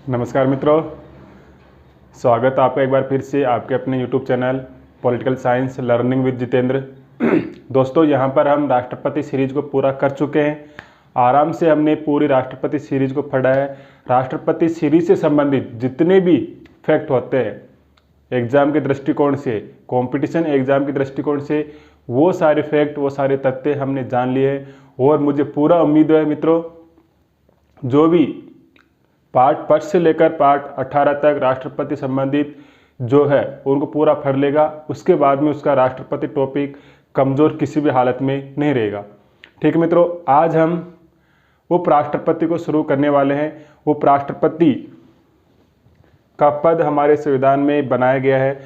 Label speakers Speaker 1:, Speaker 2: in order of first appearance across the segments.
Speaker 1: नमस्कार मित्रों, स्वागत है आपका एक बार फिर से आपके अपने YouTube channel political science learning with Jitendra. दोस्तों, यहाँ पर हम राष्ट्रपति सीरीज को पूरा कर चुके हैं। आराम से हमने पूरी राष्ट्रपति सीरीज को पढ़ा है। राष्ट्रपति सीरीज से संबंधित जितने भी फैक्ट होते हैं एग्ज़ाम के दृष्टिकोण से, कंपटीशन एग्ज़ाम के दृष्टिकोण से, वो सारे फैक्ट, वो सारे तथ्य हमने जान लिए हैं। और मुझे पूरा उम्मीद है मित्रों, जो भी पार्ट 5 से लेकर पार्ट 18 तक राष्ट्रपति संबंधित जो है उनको पूरा पढ़ लेगा, उसके बाद में उसका राष्ट्रपति टॉपिक कमज़ोर किसी भी हालत में नहीं रहेगा। ठीक है मित्रों, आज हम उपराष्ट्रपति को शुरू करने वाले हैं। उपराष्ट्रपति का पद हमारे संविधान में बनाया गया है,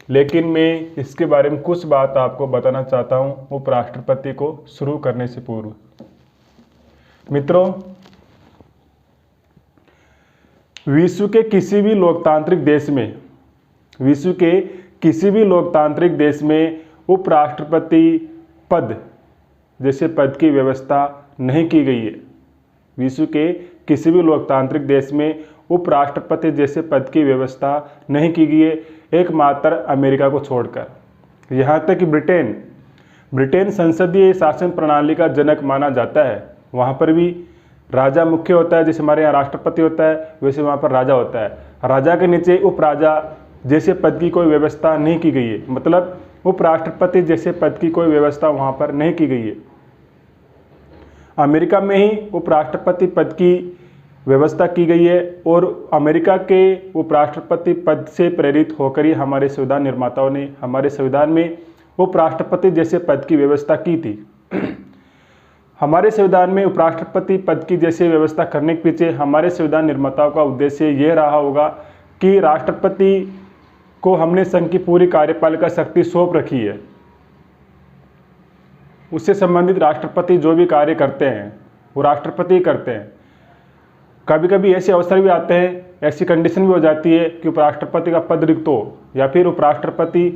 Speaker 1: लेकिन मैं इसके बारे में कुछ बात आपको बताना चाहता हूँ उपराष्ट्रपति को शुरू करने से पूर्व। मित्रों, विश्व के किसी भी लोकतांत्रिक देश में उपराष्ट्रपति पद जैसे पद की व्यवस्था नहीं की गई है। विश्व के किसी भी लोकतांत्रिक देश में उपराष्ट्रपति जैसे पद की व्यवस्था नहीं की गई है, एकमात्र अमेरिका को छोड़कर। यहाँ तक कि ब्रिटेन संसदीय शासन प्रणाली का जनक माना जाता है। वहाँ पर भी राजा मुख्य होता है, जैसे हमारे यहाँ राष्ट्रपति होता है वैसे वहाँ पर राजा होता है। राजा के नीचे उपराजा जैसे पद की कोई व्यवस्था नहीं की गई है, मतलब उपराष्ट्रपति जैसे पद की कोई व्यवस्था वहाँ पर नहीं की गई है। अमेरिका में ही उपराष्ट्रपति पद की व्यवस्था की गई है और अमेरिका के उपराष्ट्रपति पद से प्रेरित होकर ही हमारे संविधान निर्माताओं ने हमारे संविधान में उपराष्ट्रपति जैसे पद की व्यवस्था की थी। हमारे संविधान में उपराष्ट्रपति पद की जैसे व्यवस्था करने के पीछे हमारे संविधान निर्माताओं का उद्देश्य ये रहा होगा कि राष्ट्रपति को हमने संघ की पूरी कार्यपालिका शक्ति सौंप रखी है। उससे संबंधित राष्ट्रपति जो भी कार्य करते हैं वो राष्ट्रपति राष्ट्रपति करते हैं। कभी कभी ऐसे अवसर भी आते हैं, ऐसी कंडीशन भी हो जाती है कि उपराष्ट्रपति का पद रिक्त हो या फिर राष्ट्रपति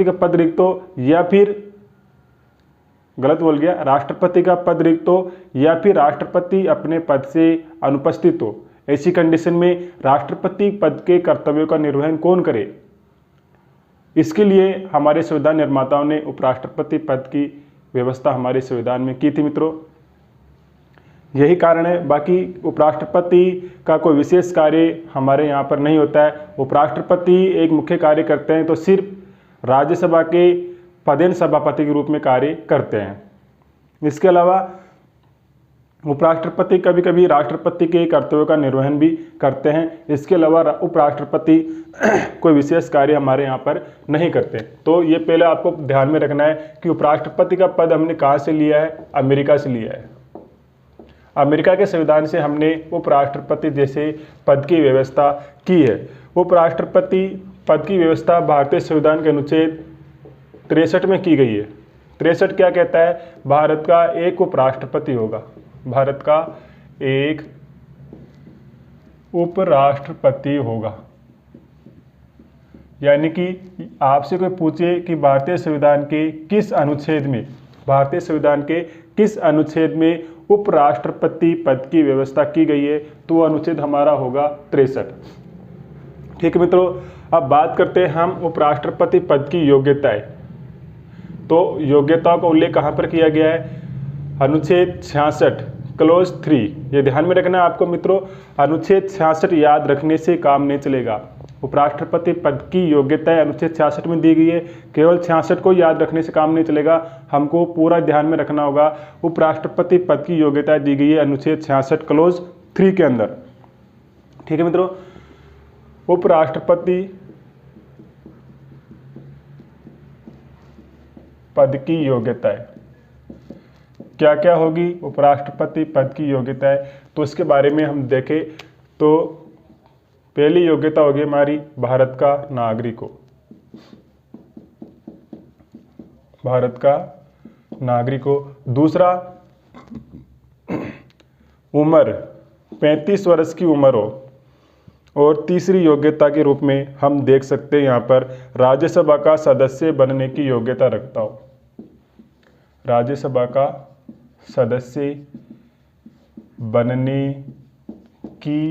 Speaker 1: का पद रिक्त हो या फिर राष्ट्रपति का पद रिक्त हो या फिर राष्ट्रपति अपने पद से अनुपस्थित हो। ऐसी कंडीशन में राष्ट्रपति पद के कर्तव्यों का निर्वहन कौन करे? इसके लिए हमारे संविधान निर्माताओं ने उपराष्ट्रपति पद की व्यवस्था हमारे संविधान में की थी मित्रों। यही कारण है, बाकी उपराष्ट्रपति का कोई विशेष कार्य हमारे यहाँ पर नहीं होता है। उपराष्ट्रपति एक मुख्य कार्य करते हैं तो सिर्फ राज्यसभा के पदेन सभापति के रूप में कार्य करते हैं। इसके अलावा उपराष्ट्रपति कभी कभी राष्ट्रपति के कर्तव्यों का निर्वहन भी करते हैं। इसके अलावा उपराष्ट्रपति कोई विशेष कार्य हमारे यहाँ पर नहीं करते। तो ये पहले आपको ध्यान में रखना है कि उपराष्ट्रपति का पद हमने कहाँ से लिया है? अमेरिका से लिया है। अमेरिका के संविधान से हमने उपराष्ट्रपति जैसे पद की व्यवस्था की है। उपराष्ट्रपति पद की व्यवस्था भारतीय संविधान के अनुच्छेद 63 में की गई है। 63 क्या कहता है? भारत का एक उपराष्ट्रपति होगा। भारत का एक उपराष्ट्रपति होगा। यानी कि आपसे कोई पूछे कि भारतीय संविधान के किस अनुच्छेद में उपराष्ट्रपति पद की व्यवस्था की गई है, तो वो अनुच्छेद हमारा होगा 63। ठीक है मित्रों, अब बात करते हैं हम उपराष्ट्रपति पद की योग्यताएं। तो योग्यताओं का उल्लेख कहाँ पर किया गया है? अनुच्छेद 66 क्लोज 3। ये ध्यान में रखना है आपको मित्रों, अनुच्छेद 66 याद रखने से काम नहीं चलेगा। उपराष्ट्रपति पद की योग्यताएं अनुच्छेद 66 में दी गई है, केवल 66 को याद रखने से काम नहीं चलेगा, हमको पूरा ध्यान में रखना होगा। उपराष्ट्रपति पद की योग्यताएं दी गई है अनुच्छेद 66 क्लोज 3 के अंदर। ठीक है मित्रों, उपराष्ट्रपति पद की योग्यताएं क्या क्या होगी? उपराष्ट्रपति पद की योग्यताएं, तो इसके बारे में हम देखें तो पहली योग्यता होगी हमारी भारत का नागरिक हो। भारत का नागरिक हो। दूसरा, उम्र 35 वर्ष की उम्र हो। और तीसरी योग्यता के रूप में हम देख सकते हैं यहाँ पर राज्यसभा का सदस्य बनने की योग्यता रखता हो। राज्यसभा का सदस्य बनने की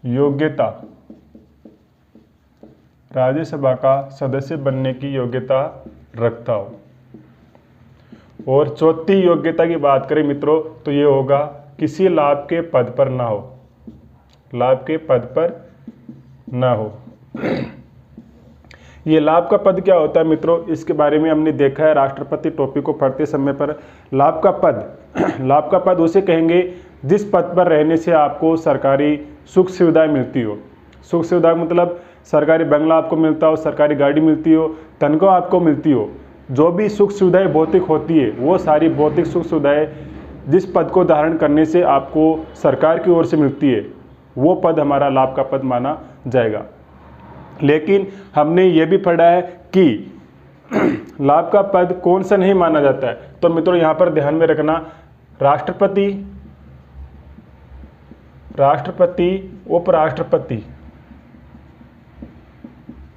Speaker 1: योग्यता, राज्यसभा का सदस्य बनने की योग्यता रखता हो। और चौथी योग्यता की बात करें मित्रों तो ये होगा किसी लाभ के पद पर ना हो, लाभ के पद पर ना हो। ये लाभ का पद क्या होता है मित्रों, इसके बारे में हमने देखा है राष्ट्रपति टॉपिक को पढ़ते समय पर। लाभ का पद लाभ का पद उसे कहेंगे जिस पद पर रहने से आपको सरकारी सुख सुविधाएं मिलती हो। सुख सुविधा मतलब सरकारी बंगला आपको मिलता हो, सरकारी गाड़ी मिलती हो, तनख्वाह आपको मिलती हो। जो भी सुख सुविधाएं भौतिक होती है वो सारी भौतिक सुख सुविधाएं जिस पद को धारण करने से आपको सरकार की ओर से मिलती है वो पद हमारा लाभ का पद माना जाएगा। लेकिन हमने ये भी पढ़ा है कि लाभ का पद कौन सा नहीं माना जाता है। तो मित्रों यहाँ पर ध्यान में रखना, राष्ट्रपति, उपराष्ट्रपति,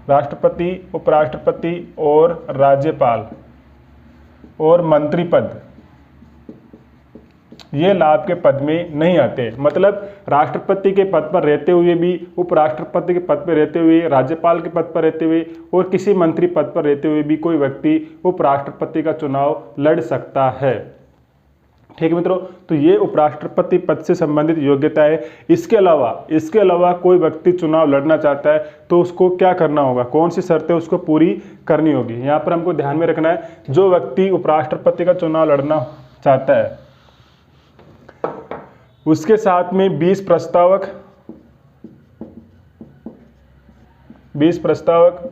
Speaker 1: राष्ट्रपति, उपराष्ट्रपति और राज्यपाल और मंत्री पद ये लाभ के पद में नहीं आते। मतलब राष्ट्रपति के पद पर रहते हुए भी, उपराष्ट्रपति के पद पर रहते हुए, राज्यपाल के पद पर रहते हुए और किसी मंत्री पद पर रहते हुए भी कोई व्यक्ति उपराष्ट्रपति का चुनाव लड़ सकता है। ठीक है मित्रों, तो ये उपराष्ट्रपति पद से संबंधित योग्यता है। इसके अलावा कोई व्यक्ति चुनाव लड़ना चाहता है तो उसको क्या करना होगा, कौन सी शर्तें उसको पूरी करनी होगी। यहाँ पर हमको ध्यान में रखना है, जो व्यक्ति उपराष्ट्रपति का चुनाव लड़ना चाहता है उसके साथ में 20 प्रस्तावक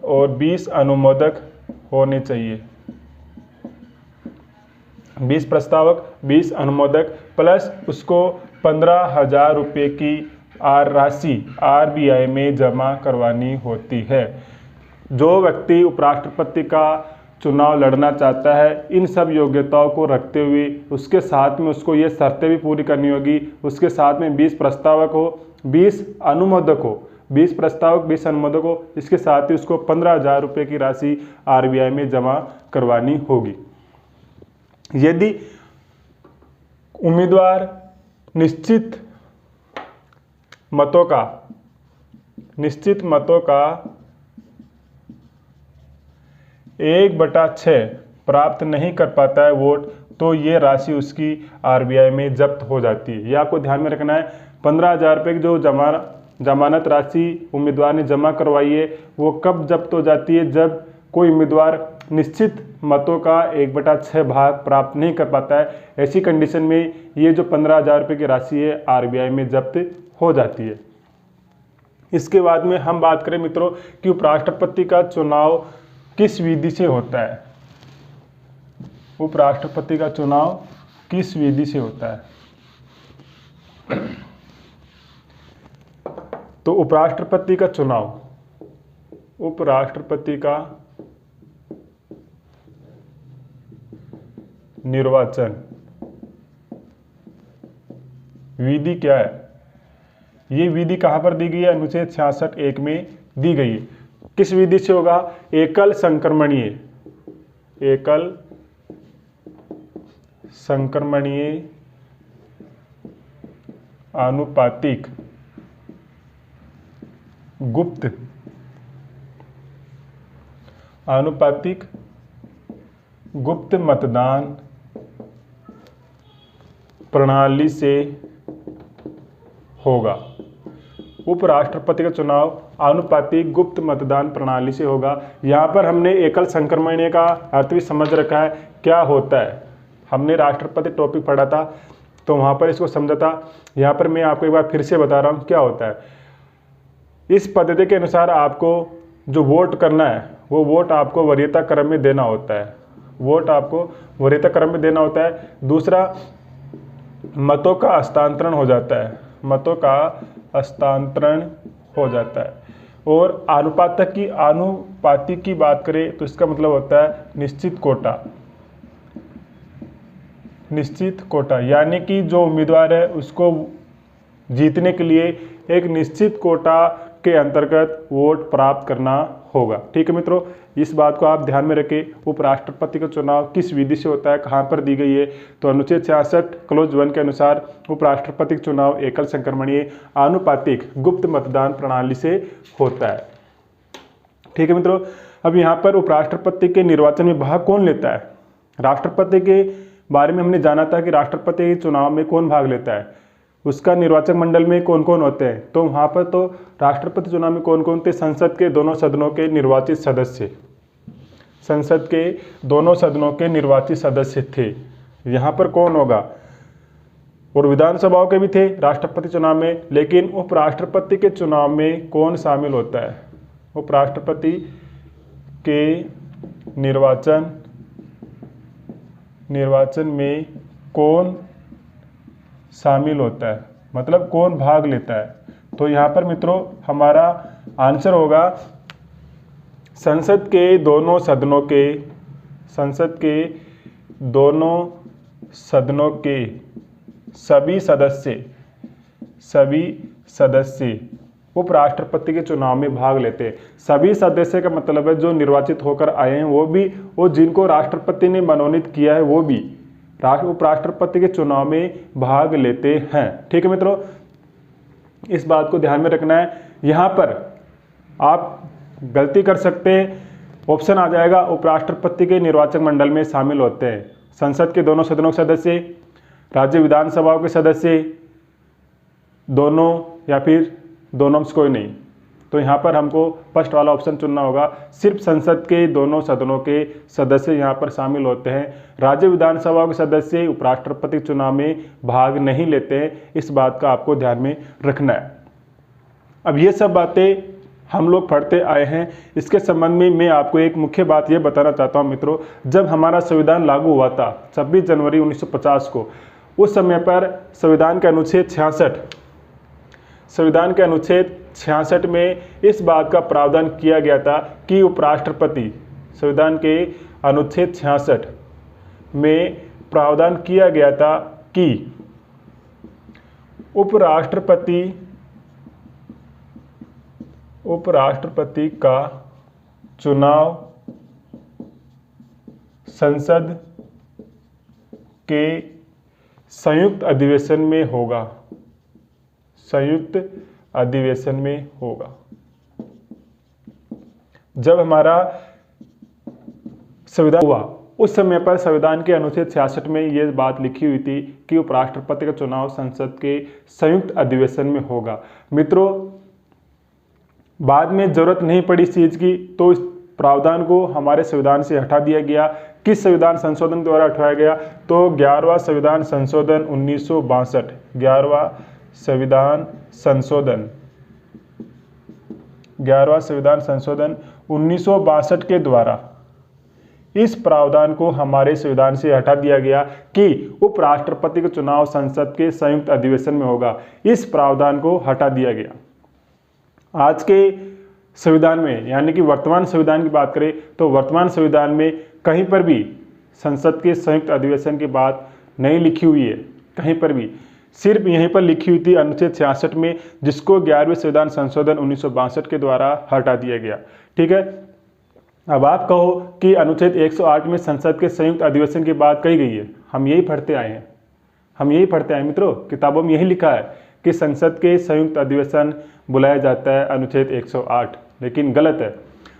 Speaker 1: और 20 अनुमोदक होने चाहिए। 20 प्रस्तावक, 20 अनुमोदक प्लस उसको 15,000 रुपये की राशि RBI में जमा करवानी होती है। जो व्यक्ति उपराष्ट्रपति का चुनाव लड़ना चाहता है इन सब योग्यताओं को रखते हुए उसके साथ में उसको ये शर्तें भी पूरी करनी होगी। उसके साथ में 20 प्रस्तावक हो, 20 अनुमोदक हो, 20 प्रस्तावक, 20 अनुमोदक हो, इसके साथ ही उसको 15,000 रुपये की राशि RBI में जमा करवानी होगी। यदि उम्मीदवार निश्चित मतों का 1/6 प्राप्त नहीं कर पाता है वोट, तो ये राशि उसकी RBI में जब्त हो जाती है। ये आपको ध्यान में रखना है। 15,000 रुपये की जो जमानत राशि उम्मीदवार ने जमा करवाई है वो कब जब्त हो जाती है, जब कोई उम्मीदवार निश्चित मतों का 1/6 भाग प्राप्त नहीं कर पाता है। ऐसी कंडीशन में ये जो 15,000 रुपये की राशि है RBI में जब्त हो जाती है। इसके बाद में हम बात करें मित्रों कि उपराष्ट्रपति का चुनाव किस विधि से होता है। उपराष्ट्रपति का चुनाव किस विधि से होता है। तो उपराष्ट्रपति का चुनाव, उपराष्ट्रपति का निर्वाचन विधि क्या है। ये विधि कहां पर दी गई है, अनुच्छेद 66(1) में दी गई है। किस विधि से होगा, एकल संक्रमणीय आनुपातिक गुप्त मतदान प्रणाली से होगा। उपराष्ट्रपति का चुनाव आनुपातिक गुप्त मतदान प्रणाली से होगा। यहाँ पर हमने एकल संक्रमणीय का अर्थ भी समझ रखा है क्या होता है। हमने राष्ट्रपति टॉपिक पढ़ा था तो वहाँ पर इसको समझा था। यहाँ पर मैं आपको एक बार फिर से बता रहा हूँ क्या होता है। इस पद्धति के अनुसार आपको जो वोट करना है वो वोट आपको वरीयता क्रम में देना होता है। वोट आपको वरीयता क्रम में देना होता है। दूसरा, मतों का हस्तांतरण हो जाता है, मतों का हस्तांतरण हो जाता है। और आनुपातिक की बात करें तो इसका मतलब होता है निश्चित कोटा, यानी कि जो उम्मीदवार है उसको जीतने के लिए एक निश्चित कोटा के अंतर्गत वोट प्राप्त करना होगा। ठीक है मित्रों, इस बात को आप ध्यान में रखें। उपराष्ट्रपति का चुनाव किस विधि से होता है, कहाँ पर दी गई है, तो अनुच्छेद 66 क्लोज 1 के अनुसार उपराष्ट्रपति का चुनाव एकल संक्रमणीय आनुपातिक गुप्त मतदान प्रणाली से होता है। ठीक है मित्रों, अब यहाँ पर उपराष्ट्रपति के निर्वाचन में भाग कौन लेता है। राष्ट्रपति के बारे में हमने जाना था कि राष्ट्रपति के चुनाव में कौन भाग लेता है, उसका निर्वाचक मंडल में कौन कौन होते हैं। तो वहाँ पर तो राष्ट्रपति चुनाव में कौन कौन थे, संसद के दोनों सदनों के निर्वाचित सदस्य, संसद के दोनों सदनों के निर्वाचित सदस्य थे। यहाँ पर कौन होगा, और विधानसभाओं के भी थे राष्ट्रपति चुनाव में। लेकिन उपराष्ट्रपति के चुनाव में कौन शामिल होता है, उपराष्ट्रपति के निर्वाचन में कौन शामिल होता है, मतलब कौन भाग लेता है। तो यहाँ पर मित्रों हमारा आंसर होगा संसद के दोनों सदनों के सभी सदस्य उपराष्ट्रपति के चुनाव में भाग लेते हैं। सभी सदस्य का मतलब है जो निर्वाचित होकर आए हैं वो भी, और जिनको राष्ट्रपति ने मनोनीत किया है वो भी उपराष्ट्रपति के चुनाव में भाग लेते हैं। ठीक है मित्रों, इस बात को ध्यान में रखना है। यहाँ पर आप गलती कर सकते हैं, ऑप्शन आ जाएगा उपराष्ट्रपति के निर्वाचक मंडल में शामिल होते हैं संसद के दोनों सदनों के सदस्य, राज्य विधानसभाओं के सदस्य, दोनों या फिर दोनों में से कोई नहीं। तो यहाँ पर हमको फर्स्ट वाला ऑप्शन चुनना होगा, सिर्फ संसद के दोनों सदनों के सदस्य यहाँ पर शामिल होते हैं। राज्य विधानसभा के सदस्य उपराष्ट्रपति चुनाव में भाग नहीं लेते हैं, इस बात का आपको ध्यान में रखना है। अब ये सब बातें हम लोग पढ़ते आए हैं, इसके संबंध में मैं आपको एक मुख्य बात ये बताना चाहता हूँ मित्रों। जब हमारा संविधान लागू हुआ था 26 जनवरी 1950 को, उस समय पर संविधान के अनुच्छेद 66 में इस बात का प्रावधान किया गया था कि उपराष्ट्रपति, संविधान के अनुच्छेद 66 में प्रावधान किया गया था कि उपराष्ट्रपति का चुनाव संसद के संयुक्त अधिवेशन में होगा, संयुक्त अधिवेशन में होगा। जब हमारा संविधान हुआ उस समय पर संविधान के अनुच्छेद 66 में यह बात लिखी हुई थी कि उपराष्ट्रपति का चुनाव संसद के संयुक्त अधिवेशन में होगा। मित्रों बाद में जरूरत नहीं पड़ी इस चीज की, तो इस प्रावधान को हमारे संविधान से हटा दिया गया। किस संविधान संशोधन द्वारा हटाया गया, तो 11वां संविधान संशोधन 1962, 11वां संविधान संशोधन 1962 के द्वारा इस प्रावधान को हमारे संविधान से हटा दिया गया कि उपराष्ट्रपति का चुनाव संसद के संयुक्त अधिवेशन में होगा। इस प्रावधान को हटा दिया गया। आज के संविधान में, यानी कि वर्तमान संविधान की बात करें तो वर्तमान संविधान में कहीं पर भी संसद के संयुक्त अधिवेशन की बात नहीं लिखी हुई है, कहीं पर भी। सिर्फ यहीं पर लिखी हुई थी अनुच्छेद 66 में, जिसको 11वें संविधान संशोधन 1962 के द्वारा हटा दिया गया। ठीक है, अब आप कहो कि अनुच्छेद 108 में संसद के संयुक्त अधिवेशन की बात कही गई है। हम यही पढ़ते आए हैं मित्रों, किताबों में यही लिखा है कि संसद के संयुक्त अधिवेशन बुलाया जाता है अनुच्छेद 108, लेकिन गलत है।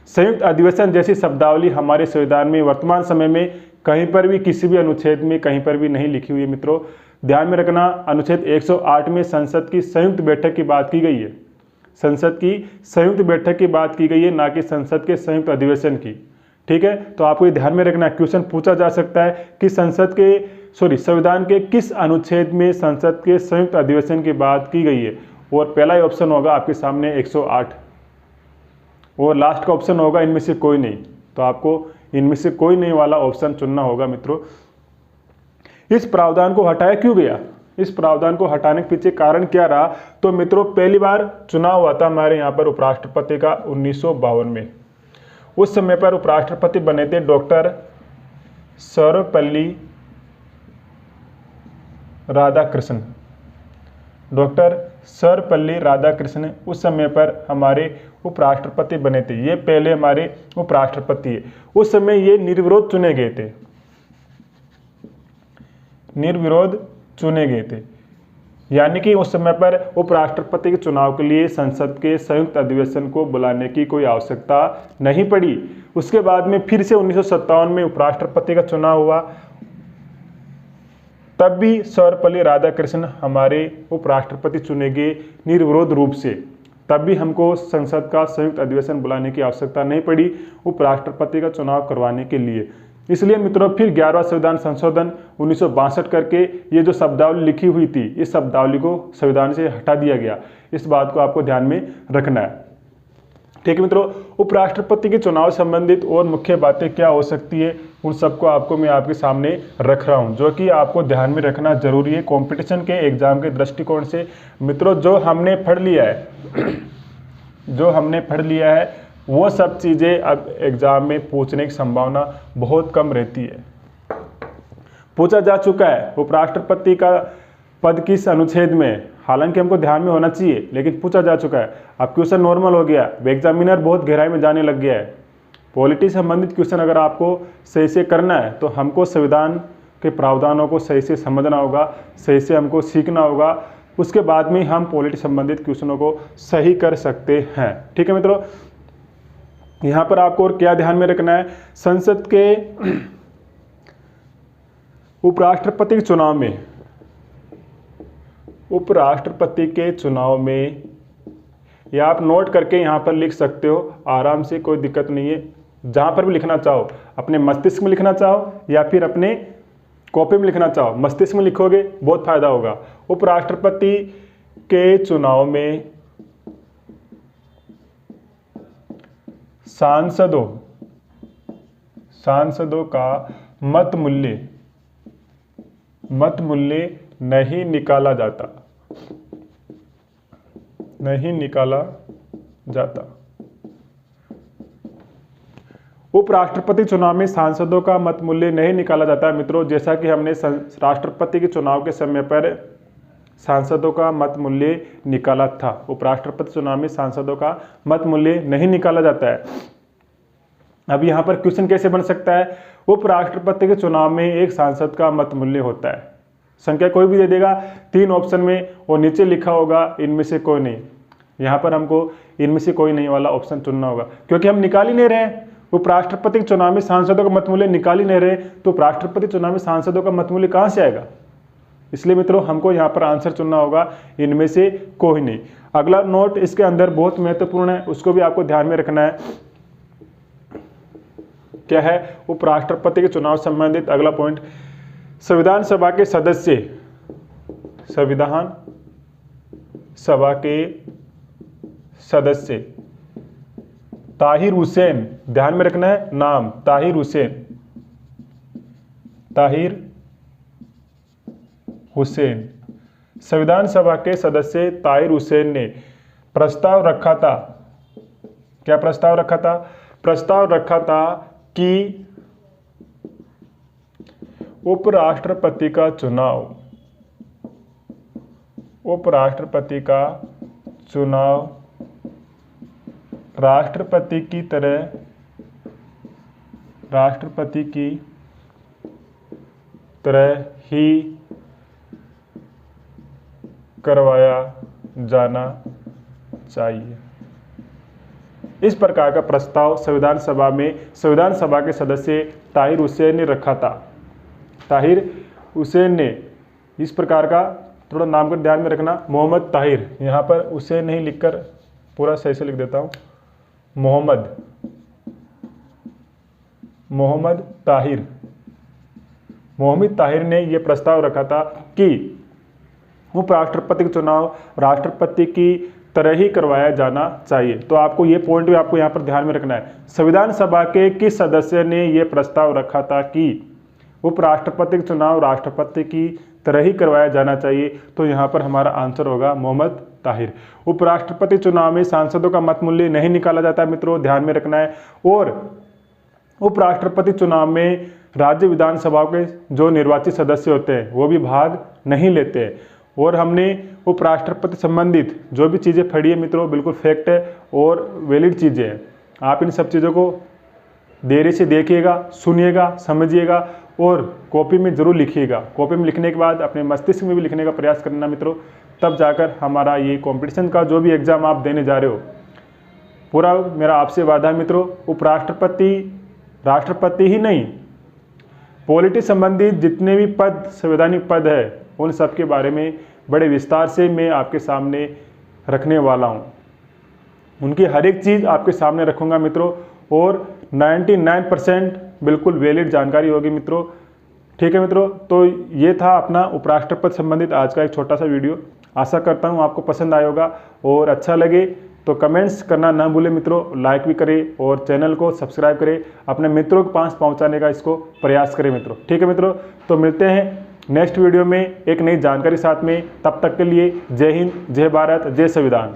Speaker 1: संयुक्त अधिवेशन जैसी शब्दावली हमारे संविधान में वर्तमान समय में कहीं पर भी, किसी भी अनुच्छेद में कहीं पर भी नहीं लिखी हुई है। मित्रों ध्यान में रखना, अनुच्छेद 108 में संसद की संयुक्त बैठक की बात की गई है, संसद की संयुक्त बैठक की बात की गई है, ना कि संसद के संयुक्त अधिवेशन की। ठीक है, तो आपको ये ध्यान में रखना। क्वेश्चन पूछा जा सकता है कि संविधान के किस अनुच्छेद में संसद के संयुक्त अधिवेशन की बात की गई है, और पहला ही ऑप्शन होगा आपके सामने 108, और लास्ट का ऑप्शन होगा इनमें से कोई नहीं। तो आपको इनमें से कोई नहीं वाला ऑप्शन चुनना होगा। मित्रों इस प्रावधान को हटाया क्यों गया, इस प्रावधान को हटाने के पीछे कारण क्या रहा, तो मित्रों पहली बार चुनाव हुआ था हमारे यहाँ पर उपराष्ट्रपति का 1952 में। उस समय पर उपराष्ट्रपति बने थे डॉक्टर सर्वपल्ली राधाकृष्णन। डॉक्टर सर्वपल्ली राधाकृष्णन उस समय पर हमारे उपराष्ट्रपति बने थे। ये पहले हमारे उपराष्ट्रपति है। उस समय ये निर्विरोध चुने गए थे, निर्विरोध चुने गए थे, यानी कि उस समय पर उपराष्ट्रपति के चुनाव के लिए संसद के संयुक्त अधिवेशन को बुलाने की कोई आवश्यकता नहीं पड़ी। उसके बाद में फिर से 1957 में उपराष्ट्रपति का चुनाव हुआ, तब भी सर्वपल्ली राधाकृष्णन हमारे उपराष्ट्रपति चुने गए निर्विरोध रूप से। तब भी हमको संसद का संयुक्त अधिवेशन बुलाने की आवश्यकता नहीं पड़ी उपराष्ट्रपति का चुनाव करवाने के लिए। इसलिए मित्रों फिर 11वां संविधान संशोधन 1962 करके ये जो शब्दावली लिखी हुई थी, इस शब्दावली को संविधान से हटा दिया गया। इस बात को आपको ध्यान में रखना है। ठीक है मित्रों, उपराष्ट्रपति के चुनाव संबंधित और मुख्य बातें क्या हो सकती है, उन सबको आपको मैं आपके सामने रख रहा हूं, जो कि आपको ध्यान में रखना जरूरी है कंपटीशन के एग्जाम के दृष्टिकोण से। मित्रों जो हमने पढ़ लिया है जो हमने पढ़ लिया है वो सब चीज़ें अब एग्जाम में पूछने की संभावना बहुत कम रहती है। पूछा जा चुका है उपराष्ट्रपति का पद किस अनुच्छेद में, हालांकि हमको ध्यान में होना चाहिए, लेकिन पूछा जा चुका है। अब क्वेश्चन नॉर्मल हो गया, एग्जामिनर बहुत गहराई में जाने लग गया है। पॉलिटी संबंधित क्वेश्चन अगर आपको सही से करना है तो हमको संविधान के प्रावधानों को सही से समझना होगा, सही से हमको सीखना होगा। उसके बाद में हम पॉलिटी संबंधित क्वेश्चनों को सही कर सकते हैं। ठीक है मित्रों, यहाँ पर आपको और क्या ध्यान में रखना है, संसद के उपराष्ट्रपति के चुनाव में, उपराष्ट्रपति के चुनाव में, या आप नोट करके यहाँ पर लिख सकते हो आराम से, कोई दिक्कत नहीं है। जहाँ पर भी लिखना चाहो, अपने मस्तिष्क में लिखना चाहो या फिर अपने कॉपी में लिखना चाहो, मस्तिष्क में लिखोगे बहुत फायदा होगा। उपराष्ट्रपति के चुनाव में सांसदों का मत मूल्य नहीं निकाला जाता। उपराष्ट्रपति चुनाव में सांसदों का मत मूल्य नहीं निकाला जाता है मित्रों। जैसा कि हमने राष्ट्रपति के चुनाव के समय पर सांसदों का मत मूल्य निकाला था, उपराष्ट्रपति चुनाव में सांसदों का मत मूल्य नहीं निकाला जाता है। अब यहाँ पर क्वेश्चन कैसे बन सकता है, उपराष्ट्रपति के चुनाव में एक सांसद का मत मूल्य होता है, संख्या कोई भी दे देगा 3 ऑप्शन में, और नीचे लिखा होगा इनमें से कोई नहीं। यहाँ पर हमको इनमें से कोई नहीं वाला ऑप्शन चुनना होगा, क्योंकि हम निकाल ही नहीं रहे हैं। उपराष्ट्रपति के चुनाव में सांसदों का मत मूल्य निकाल ही नहीं रहे, तो उपराष्ट्रपति चुनाव में सांसदों का मत मूल्य कहाँ से आएगा। इसलिए मित्रों हमको यहाँ पर आंसर चुनना होगा इनमें से कोई नहीं। अगला नोट इसके अंदर बहुत महत्वपूर्ण है, उसको भी आपको ध्यान में रखना है। क्या है, उपराष्ट्रपति के चुनाव संबंधित अगला पॉइंट, संविधान सभा के सदस्य, संविधान सभा के सदस्य ताहिर हुसैन, ध्यान में रखना है नाम, ताहिर हुसैन, संविधान सभा के सदस्य ताहिर हुसैन ने प्रस्ताव रखा था। क्या प्रस्ताव रखा था, प्रस्ताव रखा था कि उपराष्ट्रपति का चुनाव राष्ट्रपति की तरह ही करवाया जाना चाहिए। इस प्रकार का प्रस्ताव संविधान सभा के सदस्य ताहिर हुसैन ने रखा था। ताहिर हुसैन ने इस प्रकार का, थोड़ा नाम का ध्यान में रखना, मोहम्मद ताहिर, यहाँ पर हुसैन नहीं लिखकर पूरा सही से लिख देता हूँ, मोहम्मद ताहिर ने यह प्रस्ताव रखा था कि उपराष्ट्रपति का चुनाव राष्ट्रपति की तरह ही करवाया जाना चाहिए। तो आपको ये पॉइंट भी आपको यहाँ पर ध्यान में रखना है, संविधान सभा के किस सदस्य ने यह प्रस्ताव रखा था कि उपराष्ट्रपति का चुनाव राष्ट्रपति की तरह ही करवाया जाना चाहिए। तो यहाँ पर हमारा आंसर होगा मोहम्मद ताहिर। उपराष्ट्रपति चुनाव में सांसदों का मत मूल्य नहीं निकाला जाता मित्रों, ध्यान में रखना है। और उपराष्ट्रपति चुनाव में राज्य विधानसभा के जो निर्वाचित सदस्य होते हैं वो भी भाग नहीं लेते हैं। और हमने उपराष्ट्रपति संबंधित जो भी चीज़ें पढ़ी है मित्रों बिल्कुल फैक्ट है और वैलिड चीज़ें हैं। आप इन सब चीज़ों को देरी से देखिएगा, सुनिएगा, समझिएगा और कॉपी में ज़रूर लिखिएगा। कॉपी में लिखने के बाद अपने मस्तिष्क में भी लिखने का प्रयास करना मित्रों, तब जाकर हमारा ये कंपटीशन का जो भी एग्ज़ाम आप देने जा रहे हो, पूरा मेरा आपसे वादा है मित्रों, उपराष्ट्रपति, राष्ट्रपति ही नहीं, पॉलिटिक्स संबंधित जितने भी पद, संवैधानिक पद है, उन सब के बारे में बड़े विस्तार से मैं आपके सामने रखने वाला हूँ। उनकी हर एक चीज़ आपके सामने रखूँगा मित्रों और 99% बिल्कुल वैलिड जानकारी होगी मित्रों। ठीक है मित्रों, तो ये था अपना उपराष्ट्रपति संबंधित आज का एक छोटा सा वीडियो। आशा करता हूँ आपको पसंद आया होगा और अच्छा लगे तो कमेंट्स करना ना भूलें मित्रों, लाइक भी करें और चैनल को सब्सक्राइब करें, अपने मित्रों के पास पहुँचाने का इसको प्रयास करें मित्रों। ठीक है मित्रों, तो मिलते हैं नेक्स्ट वीडियो में एक नई जानकारी साथ में। तब तक के लिए जय हिंद, जय भारत, जय संविधान।